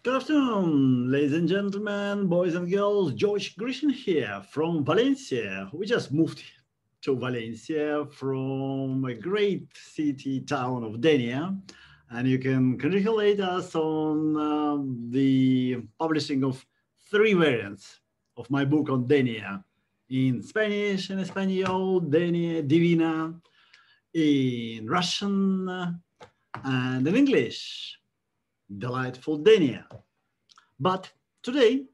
Good afternoon, ladies and gentlemen, boys and girls. Grishin here from Valencia. We just moved to Valencia from a great city town of Dénia, and you can congratulate us on the publishing of 3 variants of my book on Dénia in Spanish and Espanol, Dénia Divina, in Russian, and in English. Delightful Dénia. But today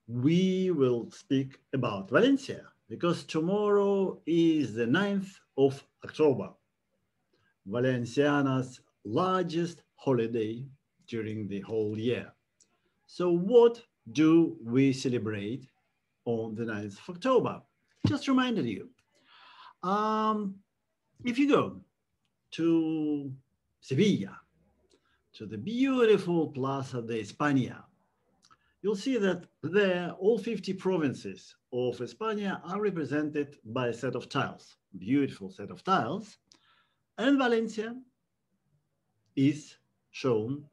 we will speak about Valencia because tomorrow is the 9th of October, Valenciana's largest holiday during the whole year. So what do we celebrate on the 9th of October? Just reminded you. If you go to Sevilla, to the beautiful Plaza de España, you'll see that there all 50 provinces of España are represented by a set of tiles, beautiful set of tiles, and Valencia is shown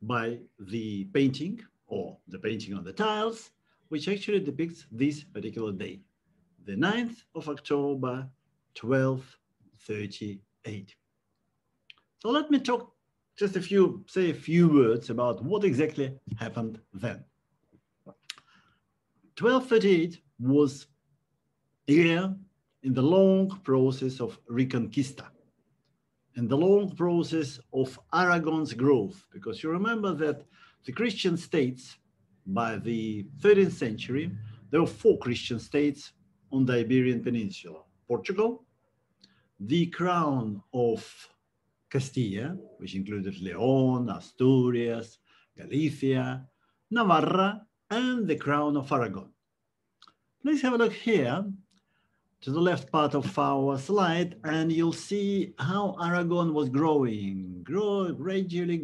by the painting or the painting on the tiles, which actually depicts this particular day, the 9th of October, 1238. So let me talk just say a few words about what exactly happened then. 1238 was a year in the long process of Reconquista and the long process of Aragon's growth, because you remember that the Christian states by the 13th century, there were 4 Christian states on the Iberian Peninsula: Portugal, the crown of Castilla, which included León, Asturias, Galicia, Navarra, and the crown of Aragon. Please have a look here to the left part of our slide, and you'll see how Aragon was growing gradually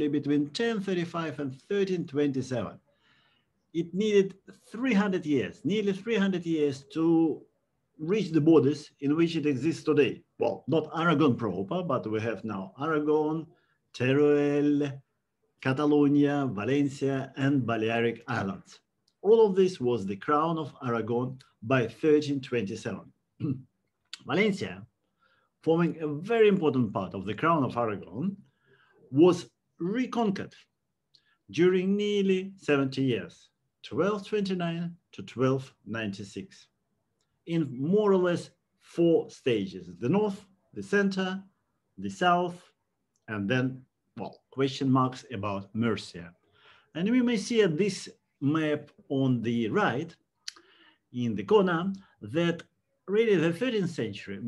between 1035 and 1327. It needed 300 years, nearly 300 years to reach the borders in which it exists today. Well, not Aragon proper, but we have now Aragon, Teruel, Catalonia, Valencia, and Balearic Islands. All of this was the crown of Aragon by 1327. Valencia, forming a very important part of the crown of Aragon, was reconquered during nearly 70 years, 1229 to 1296. In more or less 4 stages: the north, the center, the south, and then, well, question marks about Murcia. And we may see at this map on the right, in the corner, that really the 13th century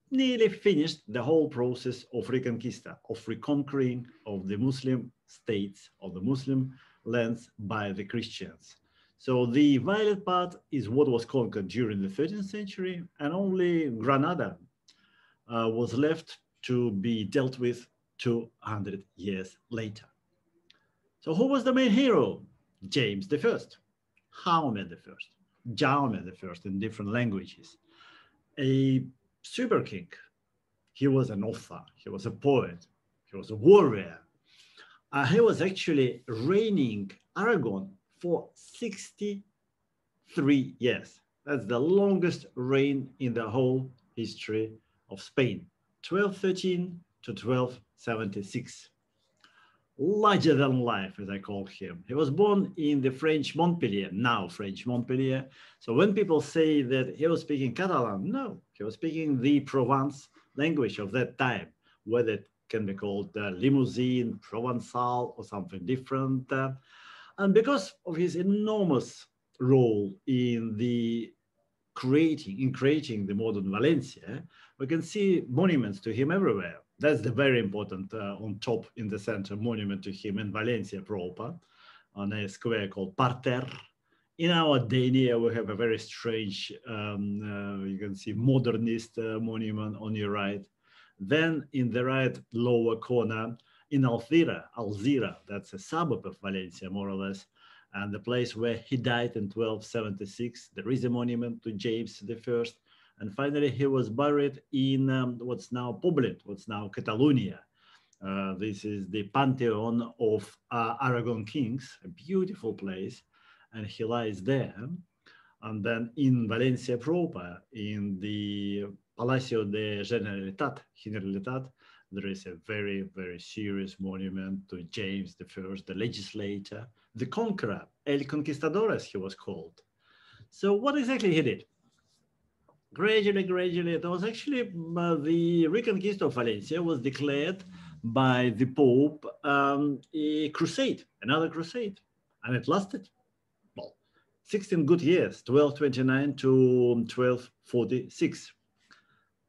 nearly finished the whole process of Reconquista, of reconquering of the Muslim states, or the Muslim lands by the Christians. So the violet part is what was conquered during the 13th century, and only Granada was left to be dealt with 200 years later. So who was the main hero? James I, Jaume I, Jaume I in different languages. A super king. He was an author, he was a poet, he was a warrior. He was actually reigning Aragon for 63 years. That's the longest reign in the whole history of Spain, 1213 to 1276. Larger than life, as I call him. He was born in the French Montpellier, now French Montpellier. So when people say that he was speaking Catalan, no, he was speaking the Provence language of that time, whether it can be called Limousin, Provençal, or something different. And because of his enormous role in creating the modern Valencia, we can see monuments to him everywhere. That's the very important, on top in the center, monument to him in Valencia proper, on a square called Parterre. In our Dénia, we have a very strange, you can see modernist monument on your right. Then in the right lower corner, in Alzira, that's a suburb of Valencia, more or less, and the place where he died in 1276, there is a monument to James I. And finally, he was buried in what's now Poblet, what's now Catalonia. This is the pantheon of Aragon kings, a beautiful place, and he lies there. And then in Valencia proper, in the Palacio de Generalitat, there is a very, very serious monument to James I, the legislator, the conqueror, El Conquistador, as he was called. So what exactly he did? Gradually, it was actually the Reconquista of Valencia was declared by the Pope a crusade, another crusade, and it lasted, well, 16 good years, 1229 to 1246.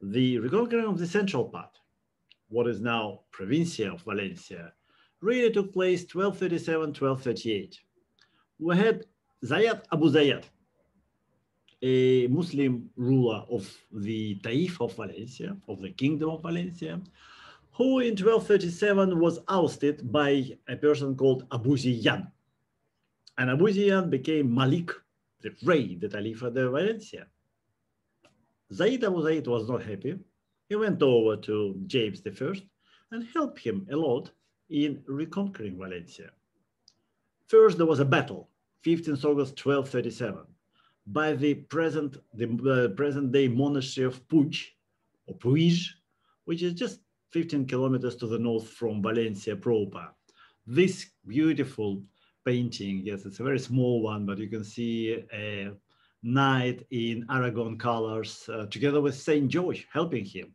The reconquering of the central part, what is now Provincia of Valencia, really took place 1237, 1238. We had Zayed Abu Zayed, a Muslim ruler of the Taif of Valencia, of the Kingdom of Valencia, who in 1237 was ousted by a person called Abu Ziyan. And Abu Ziyan became Malik, the Rey, the Talifa de Valencia. Zayd Abu Zayd was not happy. He went over to James I and helped him a lot in reconquering Valencia. First, there was a battle, 15th August 1237, by the present-day monastery of Puig, or Puig, which is just 15 kilometers to the north from Valencia proper. This beautiful painting, yes, it's a very small one, but you can see a knight in Aragon colors together with St. George helping him,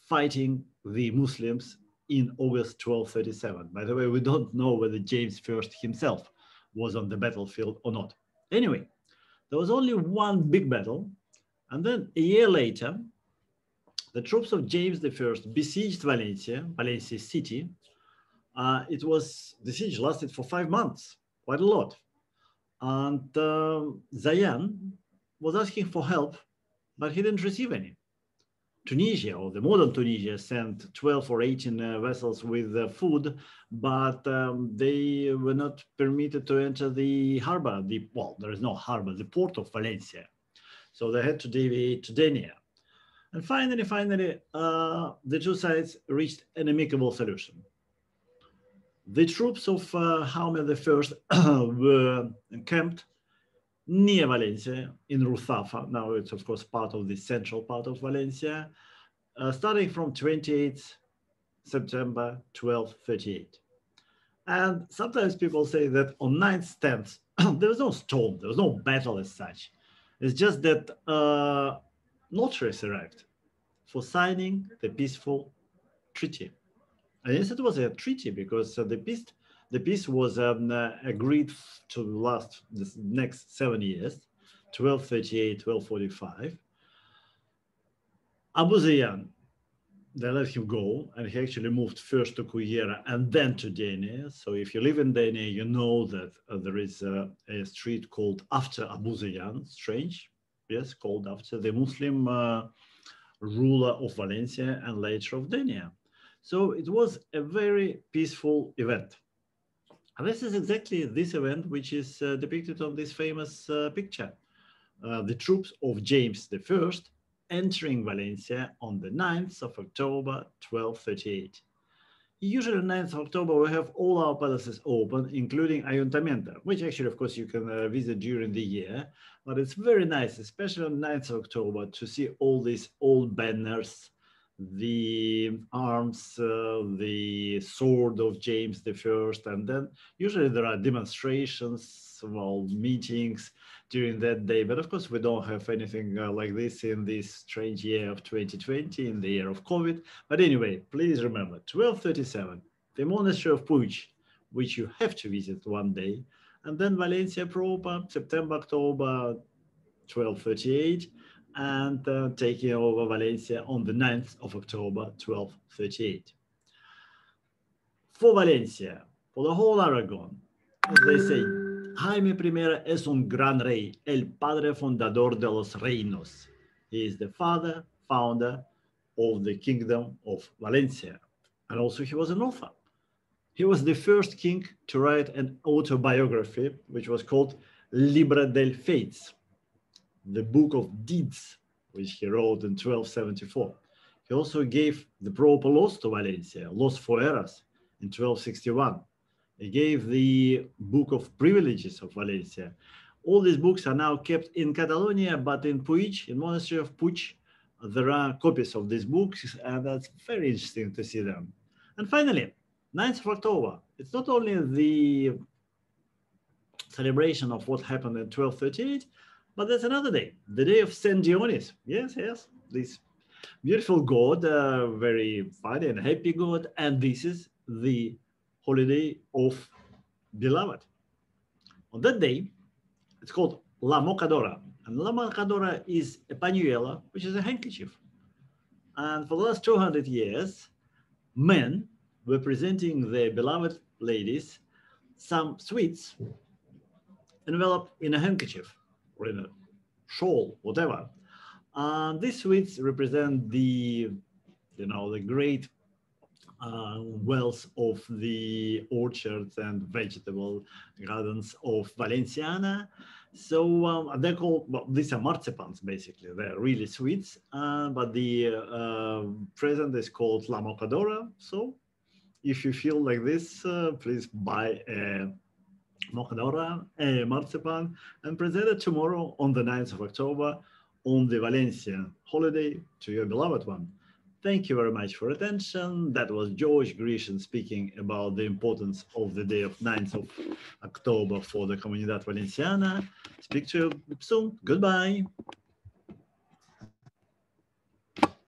fighting the Muslims in August 1237. By the way, we don't know whether James I himself was on the battlefield or not. Anyway, there was only one big battle, and then a year later, the troops of James I besieged Valencia city. The siege lasted for 5 months, quite a lot. And Zayan was asking for help, but he didn't receive any. Tunisia, or the modern Tunisia, sent 12 or 18 vessels with food, but they were not permitted to enter the harbor. Well, there is no harbor, the port of Valencia. So they had to deviate to Dénia. And finally, the two sides reached an amicable solution. The troops of Jaume I were encamped near Valencia in Ruzafa. Now it's, of course, part of the central part of Valencia, starting from 28th September 1238. And sometimes people say that on 9th, 10th, there was no storm, there was no battle as such. It's just that notaries arrived for signing the peaceful treaty. And yes, it was a treaty because the peace was agreed to last the next 7 years, 1238, 1245. Abu Zayan, they let him go, and he actually moved first to Cullera and then to Dénia. So if you live in Dénia, you know that there is a street called after Abu Zayan, strange, yes, called after the Muslim ruler of Valencia and later of Dénia. So it was a very peaceful event. And this is exactly this event which is depicted on this famous picture. The troops of James I entering Valencia on the 9th of October, 1238. Usually on 9th of October, we have all our palaces open, including Ayuntamiento, which actually, of course, you can visit during the year. But it's very nice, especially on 9th of October, to see all these old banners, the arms, the sword of James I, and then usually there are demonstrations, well, meetings during that day. But of course, we don't have anything like this in this strange year of 2020, in the year of COVID. But anyway, please remember, 1237, the monastery of Puig, which you have to visit one day, and then Valencia proper, September, October, 1238, and taking over Valencia on the 9th of October, 1238. For Valencia, for the whole Aragon, as they say, Jaime I es un gran rey, el padre fundador de los reinos. He is the founder of the kingdom of Valencia. And also he was an author. He was the first king to write an autobiography, which was called Libra del Fates, the book of deeds, which he wrote in 1274. He also gave the proper laws to Valencia, Los Fueras, in 1261. He gave the Book of Privileges of Valencia. All these books are now kept in Catalonia, but in Puig, in monastery of Puig, there are copies of these books, and that's very interesting to see them. And finally, 9th of October, it's not only the celebration of what happened in 1238, but there's another day, the day of St Dionis. Yes, this beautiful god, very funny and happy god, and this is the holiday of Beloved. On that day, it's called La Mocadora, and La Mocadora is a pañuela, which is a handkerchief. And for the last 200 years, men were presenting their beloved ladies some sweets enveloped in a handkerchief or in a shawl, whatever. And these sweets represent the great wealth of the orchards and vegetable gardens of Valenciana. So they're called, well, these are marzipans, basically. They're really sweets, but the present is called La Mocadora. So if you feel like this, please buy a Mocadora, a marzipan, and present it tomorrow on the 9th of October on the Valencia holiday to your beloved one. Thank you very much for attention. That was George Grishin speaking about the importance of the day of 9th of October for the Comunidad Valenciana. Speak to you soon. Goodbye.